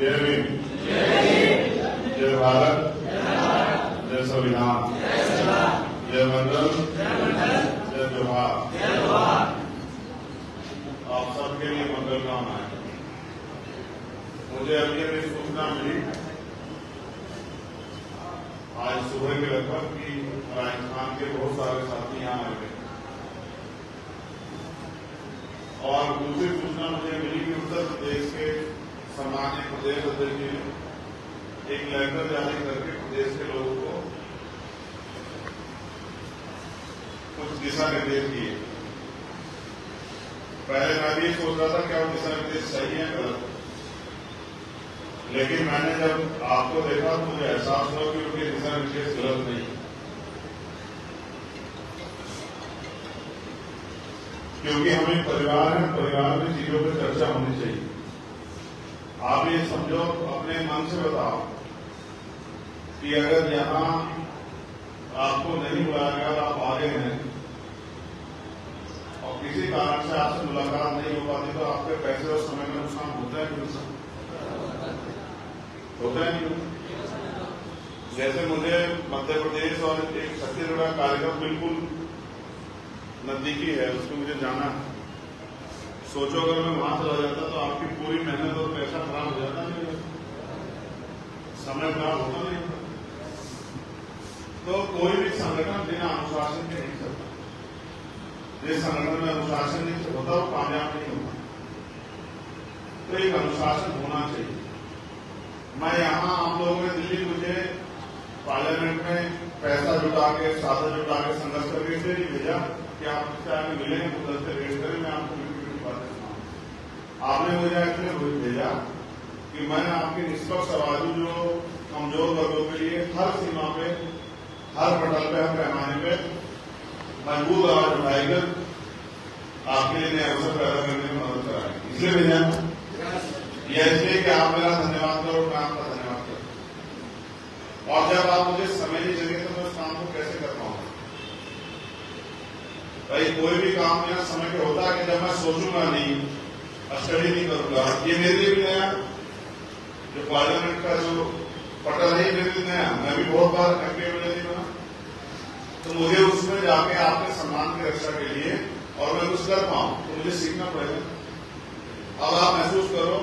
जय भीम, जय भारत, जय संविधान, जय मंडल, जय जोहार। आप सबके लिए मंगल कामनाएं। मुझे अभी अभी सूचना मिली आज सुबह के लगभग कि राजस्थान के बहुत सारे साथी यहाँ आए थे, और दूसरी सूचना मुझे मिली कि उत्तर प्रदेश के सम्मानित प्रदेश अध्यक्ष जी ने एक लेटर जारी करके प्रदेश के लोगों को कुछ दिशा निर्देश दिए। पहले मैं भी सोच रहा था क्या वो दिशा निर्देश सही है गलत, लेकिन मैंने जब आपको देखा तो मुझे एहसास हुआ कि उनके दिशा निर्देश गलत नहीं, क्योंकि हमें परिवार है, परिवार में चीजों पर चर्चा होनी चाहिए। आप ये समझो, अपने मन से बताओ कि अगर यहां आपको नहीं बुलाया गया, आप आ गए हैं और किसी कारण से आपसे मुलाकात नहीं हो पाती, तो आपके पैसे और समय में नुकसान होता है कि होता है नहीं? जैसे मुझे मध्य प्रदेश और एक छत्तीसगढ़ का कार्यक्रम बिल्कुल नजदीकी है, उसको मुझे जाना है। सोचो अगर मैं वहां चला जाता तो आपकी पूरी मेहनत और पैसा खराब हो जाता, नहीं समय खराब होता नहीं होता। तो कोई भी संगठन बिना अनुशासन के नहीं चलता। जिस संगठन में अनुशासन नहीं होता वो कामयाब नहीं होता। तो एक अनुशासन होना चाहिए। मैं यहाँ आप लोगों ने दिल्ली मुझे पार्लियामेंट में पैसा जुटा के, साधन जुटा के, संघर्ष करके इसलिए नहीं भेजा कि आप मुझसे आगे मिलेंगे तो 10 से वेट करें, मैं आपको आपने मुझे एक्चुअली भेजा कि मैं आपकी निष्पक्ष आवाज जो कमजोर वर्गों के लिए हर सीमा पे, हर पटल पे, हर पैमाने पे मजबूत आवाज उठाएकर आपके लिए नए अवसर पैदा करने में मदद कराएंगे। इसलिए भेजा यह इसलिए कि आप मेरा धन्यवाद करो, मैं आपका धन्यवाद करूं। और जब आप मुझे समय नहीं देंगे तो मैं उस काम को कैसे कर पाऊंगा? भाई कोई भी काम मेरा समय पे होता है कि जब मैं सोचूंगा नहीं, स्टडी नहीं करूंगा। ये मेरे लिए भी नया, जो पार्लियामेंट का जो पटल है मेरे लिए नया। मैं भी बहुत बार एमपी बना, तो मुझे उसमें जाके आपके सम्मान की रक्षा के लिए और मैं कुछ कर पाऊं तो मुझे सीखना पड़ेगा। अब आप महसूस करो,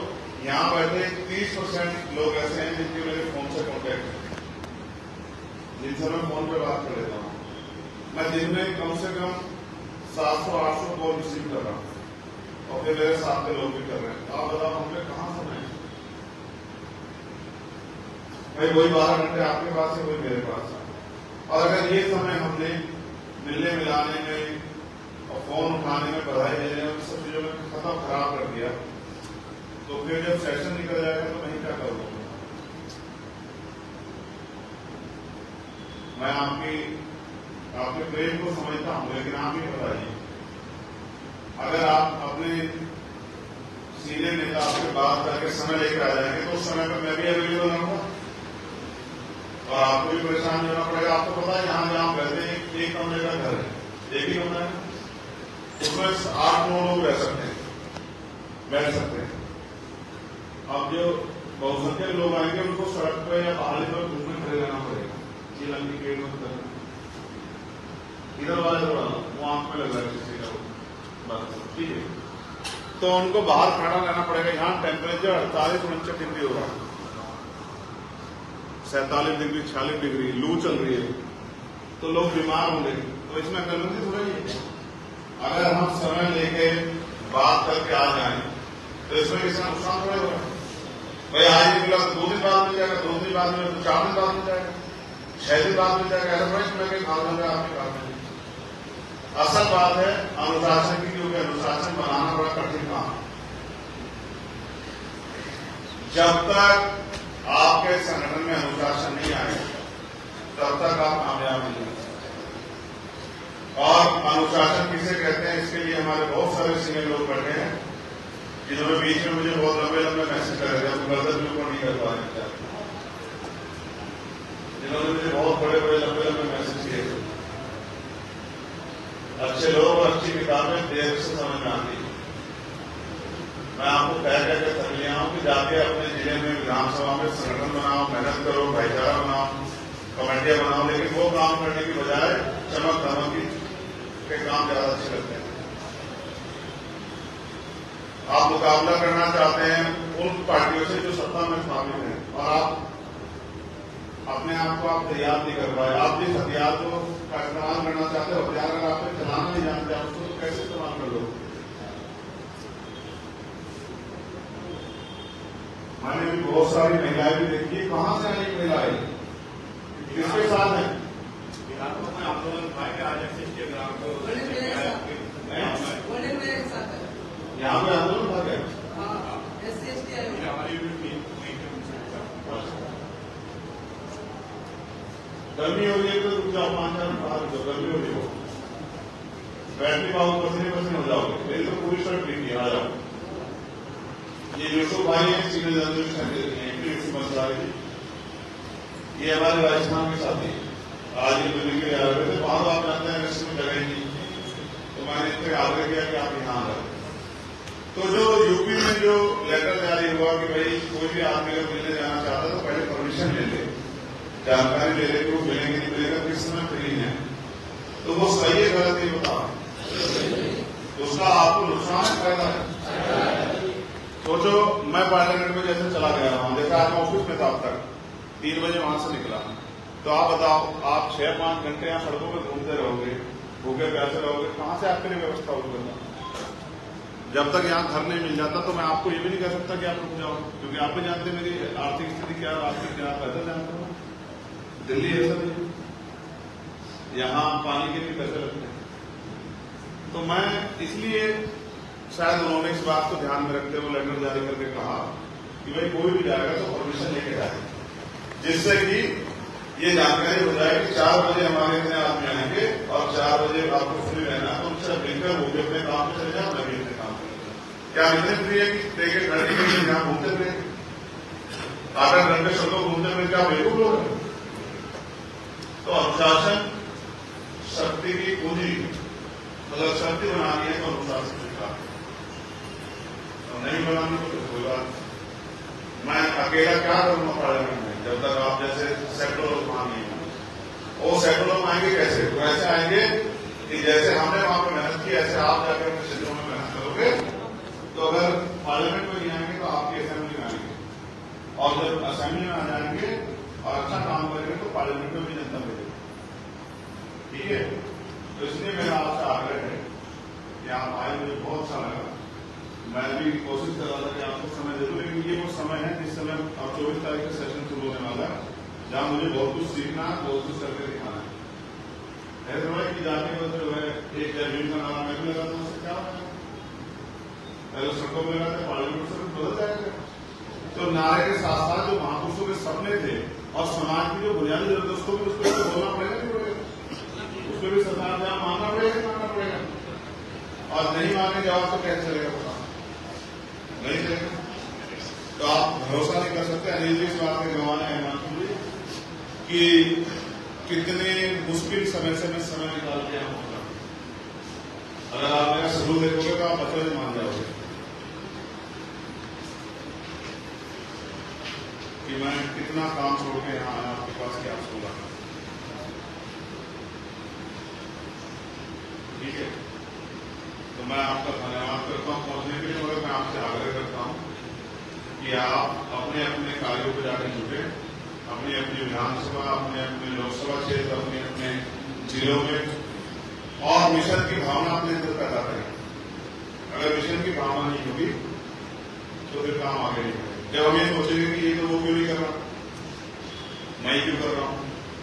यहाँ बैठे 30% लोग ऐसे हैं जिनके मेरे फोन से कॉन्टेक्ट है, जिनसे मैं फोन पे बात कर लेता हूँ। मैं दिन में कम से कम 700-800 कॉल रिसीव कर रहा हूँ, और फिर मेरे साथ के लोग भी कर रहे हैं। तो आप बताओ हमने कहां समय है? भाई कोई 12 घंटे आपके पास है, कोई मेरे पास है। और अगर ये समय हमने मिलने मिलाने में और फोन उठाने में, बधाई देने में, सब चीजों में खत्म खराब कर दिया, तो फिर जब सेशन निकल जाएगा तो मैं क्या करूंगा? मैं आपके प्रेम को समझता हूं, लेकिन आप ही बताइए, अगर आप अपने सीनियर नेता आपसे बात करके समय लेकर आ जाएंगे तो उस समय पर मैं भी अवेलेबल रहूंगा और आपको भी परेशान होना पड़ेगा। आपको पता है यहाँ जहाँ बैठे एक कमरे का घर है, एक ही कमरा है, उसमें 8-9 लोग रह सकते हैं, बैठ सकते हैं। अब जो बहुसंख्यक लोग आएंगे उनको सड़क पर या पहाड़ी पर घूमने खड़े रहना पड़ेगा। ये लंबी पेड़ में इधर वाले थोड़ा वो आंख में लग रहा है किसी का, ठीक है, तो उनको बाहर खड़ा रहना पड़ेगा। यहाँ टेम्परेचर 48-49 डिग्री हो रहा है, 47 डिग्री 46 डिग्री, लू चल रही है, तो लोग बीमार होंगे। तो इसमें गलती थोड़ा ही है। अगर हम समय लेके बात करके आ जाए तो इसमें किसी नुकसान थोड़ा होगा। भाई आज निकला तो 2 दिन बाद मिल जाएगा, 2 दिन बाद मिलेगा तो 4 दिन बाद मिल जाएगा, 6 दिन बाद मिल जाएगा। ऐसा थोड़ा मैं खा लूंगा आपके काम में। असल बात है अनुशासन की, क्योंकि अनुशासन बनाना बड़ा कठिन काम है। जब तक आपके संगठन में अनुशासन नहीं आए तब तक आप कामयाब नहीं हो सकते। और अनुशासन किसे कहते हैं, इसके लिए हमारे बहुत सारे सीनियर लोग बैठे हैं, जिन्होंने बीच में मुझे बहुत लंबे मैसेज कर रहे थे, गलत बिल्कुल नहीं कर पा रहे, जिन्होंने मुझे बहुत बड़े लंबे मैसेज किए थे। अच्छे लोग और अच्छी किताबें देर से समझ में आती है। मैं आपको कह के थक लिया हूं कि जाके अपने जिले में विधानसभा में संगठन बनाओ, मेहनत करो, भाईचारा बनाओ, कमेटियां बनाओ, लेकिन वो काम करने की बजाय चमक धमक के काम ज्यादा अच्छे लगते हैं। आप मुकाबला करना चाहते हैं उन पार्टियों से जो सत्ता में शामिल है, और आप अपने आप को आप तैयार नहीं कर पाए। आप जिस हथियार को इस्तेमाल करना चाहते हो, हथियार अगर आप चलाना नहीं जानते, आप उसको कैसे इस्तेमाल कर लो? मैंने भी बहुत सारी महिलाएं भी देखी है। कहां से आई महिलाएं, किसके साथ है? आंदोलन था कि आज के ग्राम को यहाँ पे आंदोलन था क्या? हमारी गर्मी हो रही है तो रुक जाओ, 5-4 मिनट बाहर जो गर्मी हो रही हो, बैटरी पाओ, पसीने पसीने हो जाओगे। मेरी तो पूरी शर्ट भीगी, आ जाओ। ये यूसुफ भाई है, सीनियर जनरल सेक्रेटरी मंत्रालय की, ये हमारे राजस्थान के साथी आज ये मिलने के लिए आ रहे थे। वहां आप जानते हैं इसमें जगह नहीं, तो मैंने इनसे आग्रह किया कि आप यहाँ आ जाए। तो जो यूपी में जो लेटर जारी हुआ कि भाई कोई भी आदमी अगर मिलने जाना चाहता है तो पहले परमिशन ले ले, जानकारी ले ले कि वो मिलेंगे नहीं मिलेगा, किस समय फ्री है, तो वो सही है गलत नहीं बता, उसका आपको नुकसान है फायदा है? सोचो, मैं पार्लियामेंट में जैसे चला गया वहां, जैसे आज मैं ऑफिस में था अब तक 3 बजे वहां से निकला, तो आप बताओ, आप 6-5 घंटे यहाँ सड़कों में घूमते रहोगे, भूखे प्यासे रहोगे, कहां से आपके लिए व्यवस्था होगी? जब तक यहाँ घर नहीं मिल जाता तो मैं आपको ये भी नहीं कह सकता कि आप रुक जाओ, क्योंकि आप भी जानते मेरी आर्थिक स्थिति क्या है, आर्थिक क्या पैसा जानते हो। दिल्ली ऐसा नहीं, यहाँ पानी के भी पैसे लगते हैं। तो मैं इसलिए शायद उन्होंने इस बात को ध्यान में रखते हुए लेटर जारी करके कहा कि भाई कोई भी जाएगा तो परमिशन लेके जाए, जिससे कि ये जानकारी हो जाए कि 4 बजे हमारे इतने आदमी आएंगे और 4 बजे आपको फ्री रहना, तो उनसे मिलकर वो भी अपने काम पे चले जाओ, मैं भी अपने काम पे चले जाऊँ। क्या इतने फ्री है कि टिकट घंटे के लिए यहाँ घूमते रहे, 8-8 घंटे सड़कों घूमते हुए, क्या बेवकूफ लोग हैं? तो अनुशासन शक्ति की पूंजी, मतलब शक्ति बनानी है तो अनुशासन का, तो नहीं बनानी तो कोई बात। मैं अकेला क्या करूंगा पार्लियामेंट में, जब तक आप जैसे सैकड़ों लोग वहां नहीं होंगे। वो सैकड़ों लोग आएंगे कैसे? वो ऐसे आएंगे कि जैसे हमने वहां पर मेहनत की, ऐसे आप जाकर अपने क्षेत्रों में मेहनत करोगे। तो अगर पार्लियामेंट में नहीं आएंगे तो आपकी असेंबली में आएंगे, और जब असेंबली में आ जाएंगे और अच्छा काम करेंगे तो पार्लियामेंट में भी जनता मिलेगी। ठीक है, तो इसलिए मेरा आपसे आग्रह है कि आप आए, मुझे बहुत अच्छा लगा। मैं भी कोशिश कर रहा था कि आपको समय दे दूं, लेकिन ये वो समय है जिस समय अब 24 तारीख का सेशन शुरू होने वाला है, जहां मुझे बहुत कुछ सीखना, बहुत कुछ करके दिखाना है। ऐसा है कि जाने के जो है एक जमीन का नारा मैं भी लगाता हूँ, उससे क्या होगा? पहले सड़कों में लगाते, पार्लियामेंट से बदल जाएगा। तो नारे के साथ साथ जो महापुरुषों के सपने थे और समाज की जो बुनियादी जरूरत है उसको भी बोलना पड़ेगा, नहीं पड़ेगा? उसको भी सरकार जहां मानना पड़ेगा, और नहीं मानने जाओ तो कैसे चलेगा? पता नहीं चलेगा। तो आप भरोसा नहीं कर सकते। अनिल जी इस बात के गवाह है, हिमांशु जी, कि कितने मुश्किल समय से मैं समय निकाल के यहाँ पहुंचा। अगर आप मेरा सबूत देखोगे तो आप बच्चों से मान जाओगे कि मैं कितना काम छोड़ के यहाँ आया आपके पास, क्या बोला। ठीक है, तो मैं आपका धन्यवाद करता हूँ पहुंचने के लिए, मगर मैं आपसे आग्रह करता हूँ कि आप अपने अपने कार्यों पर जाकर जुटे, अपनी अपनी विधानसभा, अपने अपने लोकसभा क्षेत्र, अपने अपने जिलों में, और मिशन की भावना अपने अंदर पैदा करें। अगर मिशन की भावना नहीं होगी तो फिर काम आगे नहीं बढ़ेगा। जब हम ये सोचेंगे कि ये तो वो क्यों नहीं कर रहा, मैं क्यों कर रहा हूँ,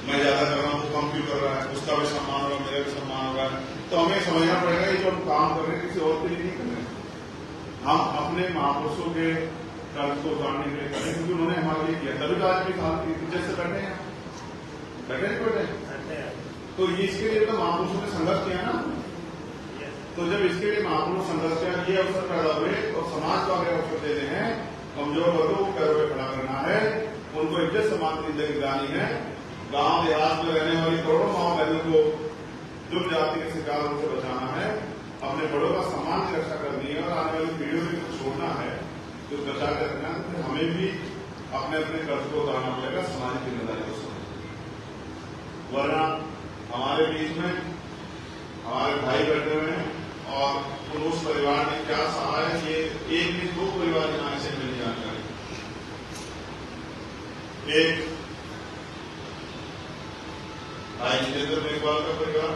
मैं ज्यादा कर रहा हूँ, वो कम क्यों कर रहा है, उसका भी सम्मान होगा, मेरा भी सम्मान होगा, तो हमें समझना पड़ेगा ये जो हम काम कर रहे हैं किसी और के लिए नहीं कर रहे, हम अपने महापुरुषों के कर्ज को उतारने के लिए कर रहे हैं, क्योंकि उन्होंने हमारे लिए किया। तभी तो आज भी इज्जत से बैठे हैं, बैठे नहीं बैठे। तो इसके लिए तो महापुरुषों ने संघर्ष किया ना। तो जब इसके लिए महापुरुष संघर्ष किया, ये अवसर पैदा हुए और समाज को आगे अवसर देने हैं, कमजोर वर्गों को पैरों पर खड़ा करना है, उनको इज्जत सम्मान की जिंदगी दिलानी है। गांव देहात में रहने वाली करोड़ों माओ बहनों को जुर्म जाति के शिकार से बचाना है, अपने बड़ों का सम्मान की रक्षा करनी है और आने वाली पीढ़ियों को छोड़ना है। जो प्रचार करना है हमें भी अपने अपने कर्ज को उतारना पड़ेगा, सामाजिक जिम्मेदारी को समझ, वरना हमारे बीच में हमारे भाई बैठे हुए हैं और उस परिवार ने क्या सहा है, ये एक नहीं 2 परिवार यहाँ से मिली जानकारी। एक भाई जितेंद्र मेघवाल का परिवार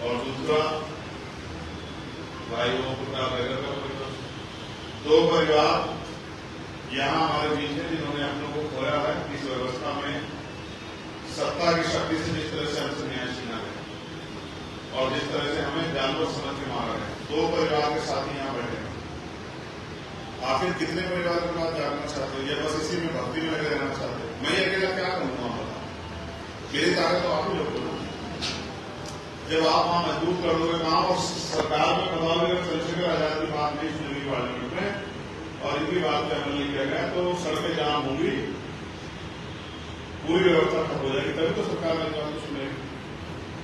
और दूसरा भाई ओम प्रकाश बैगर का परिवार। 2 परिवार यहाँ हमारे बीच में जिन्होंने अपनों को खोया है इस व्यवस्था में सत्ता की शक्ति से, जिस तरह से हमसे न्याय छीना है और जिस तरह से हमें जानवर समझ के मारा है। 2 परिवार के साथी यहाँ बैठे हैं। आखिर कितने परिवार के बाद जागना चाहते हो, या बस इसी में भक्ति में लगे रहना चाहते हो? मैं अकेला क्या करूंगा, बताओ, मेरी ताकत तो आप ही लोग हो। जब आप वहां मजबूत कर दोगे काम और सरकार में बताओगे चंद्रशेखर आजाद की बात नहीं सुनेगी पार्लियामेंट में और इनकी बात पे अमल नहीं किया गया तो सड़कें जाम होंगी, पूरी व्यवस्था खत्म हो जाएगी, तभी तो सरकार में बात तो सुनेगी।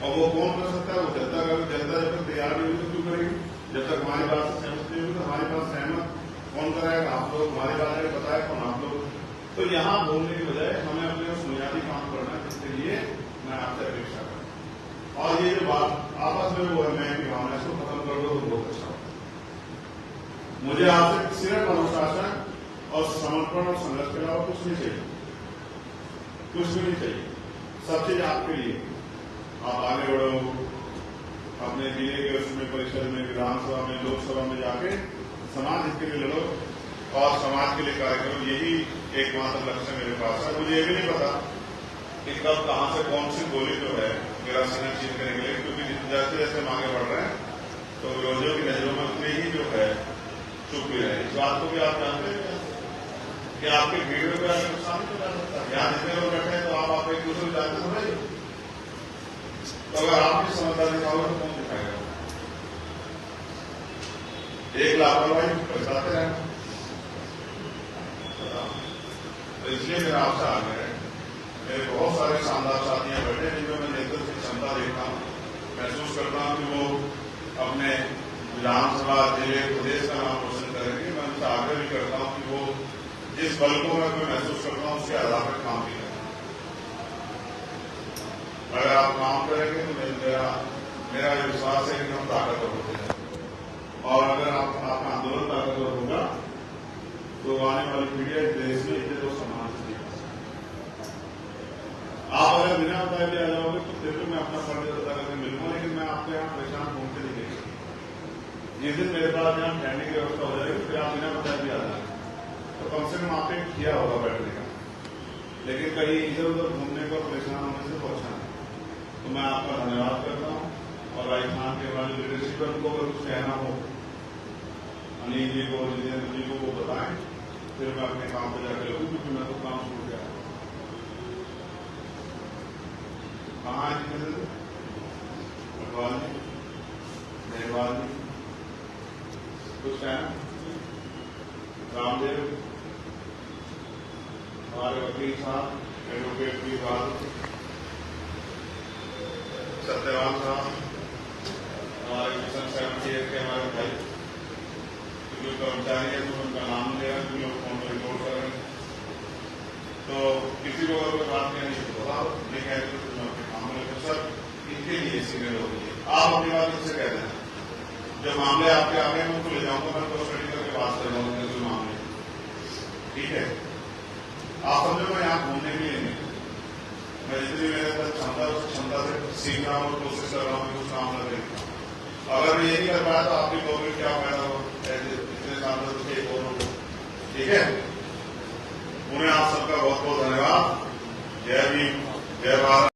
और वो कौन कर सकता है? वो जनता का। जनता जब तक तैयार नहीं हुई तो क्यों करेगी? जब तक हमारी बात से सहमत नहीं होगी तो हमारी बात सहमत कौन कराएगा? आप लोग। हमारी बात है बताए कौन? आप लोग। तो यहाँ बोलने की बजाय हमें अपने बुनियादी काम करना है, जिसके लिए मैं आपसे अपेक्षा करता हूँ। और ये जो बात आपस में वो है मैं की भावना, इसको खत्म कर दो तो बहुत अच्छा होगा। मुझे आपसे सिर्फ अनुशासन और समर्पण और संघर्ष के अलावा कुछ नहीं चाहिए, कुछ भी नहीं चाहिए। सब चीज आपके लिए। आप आगे बढ़ो, अपने जिले के उसमें परिषद में, विधानसभा में, लोकसभा में जाके समाज हित के लिए लड़ो और समाज के लिए कार्य करो। यही एकमात्र लक्ष्य मेरे पास है। मुझे ये भी नहीं पता कि कब कहां से कौन सी गोली जो है मेरा सीना चीन करने के लिए, क्योंकि जैसे जैसे हम आगे बढ़ रहे हैं तो विरोधियों की नजरों में उतनी ही जो है चुप भी रहे। इस बात को भी आप जानते हैं कि आपके भीड़ में कोई नुकसान नहीं हो सकता। यहाँ जितने लोग बैठे हैं तो आप एक दूसरे को जानते समझिए। तो अगर आप भी समझदार दिखाओगे तो कौन दिखाएगा? एक लापरवाही बरसाते रहे। तो इसलिए मेरा आपसे आग्रह है, मेरे बहुत सारे शानदार साथियां बैठे हैं जिनमें मैं नेतृत्व की क्षमता देखता हूँ, महसूस करता हूँ कि वो अपने विधानसभा, जिले, प्रदेश का नाम रोशन करेंगे। मैं उनसे आग्रह भी करता हूँ कि वो जिस बल को मैं महसूस करता हूँ उसके आधार पर काम भी करें। अगर आप काम करेंगे तो मेरा विश्वास है कि हम ताकतवर होते हैं। और अगर आपका आंदोलन ताकतवर होगा तो आने वाली पीढ़ियां देश में इतने लोग समान से आप अगर बिना बताए भी आ जाओगे तो फिर भी मैं अपना फर्ज अदा करके मिलूंगा, लेकिन मैं आपके यहाँ परेशान घूमते नहीं देखूंगा। जिस दिन मेरे पास यहाँ ठहरने की व्यवस्था हो जाएगी फिर आप बिना बताए भी आ जाएंगे तो कम से कम आपने किया होगा बैठने का। लेकिन कहीं इधर उधर घूमने को परेशान होने से तो अच्छा नहीं। तो मैं आपका धन्यवाद करता हूँ और राजस्थान के हमारे लीडरशिप पर उनको अगर कुछ कहना हो, अनिल जी को, जितेंद्र जी को वो बताएं, फिर मैं अपने काम पे जाकर लगूँ, क्योंकि मैं तो काम छूट गया। कहाँ है जितेंद्र? अग्रवाल जी, मेघवाल जी, कुछ कहना? रामदेव, हमारे वकील साहब, एडवोकेट भी बात, सत्यवान साहब, हमारे मिशन 78 के हमारे भाई, जो कर्मचारी है तो उनका नाम लिया, जो लोग फोन पर रिपोर्ट कर रहे हैं। तो किसी को अगर बात कहनी है तो बताओ, नहीं कहते तो मैं अपने काम में सर इनके लिए सीनियर हो गई। आप अपनी बात इनसे कह देना, जो मामले आपके आ गए मैं उनको ले जाऊंगा, मैं तो स्टडी करके बात कर लूंगा जो मामले, ठीक है? आप समझो मैं यहाँ घूमने के लिए नहीं, मैं जितनी मेरे अंदर क्षमता उस क्षमता से सीख रहा हूँ, कोशिश कर रहा हूँ कुछ काम लगे। अगर मैं ये नहीं कर पाया तो आपकी गवर्नमेंट क्या फायदा हो, इतने साल में, ठीक है? उन्हें आप सबका बहुत बहुत धन्यवाद। जय भीम, जय भारत।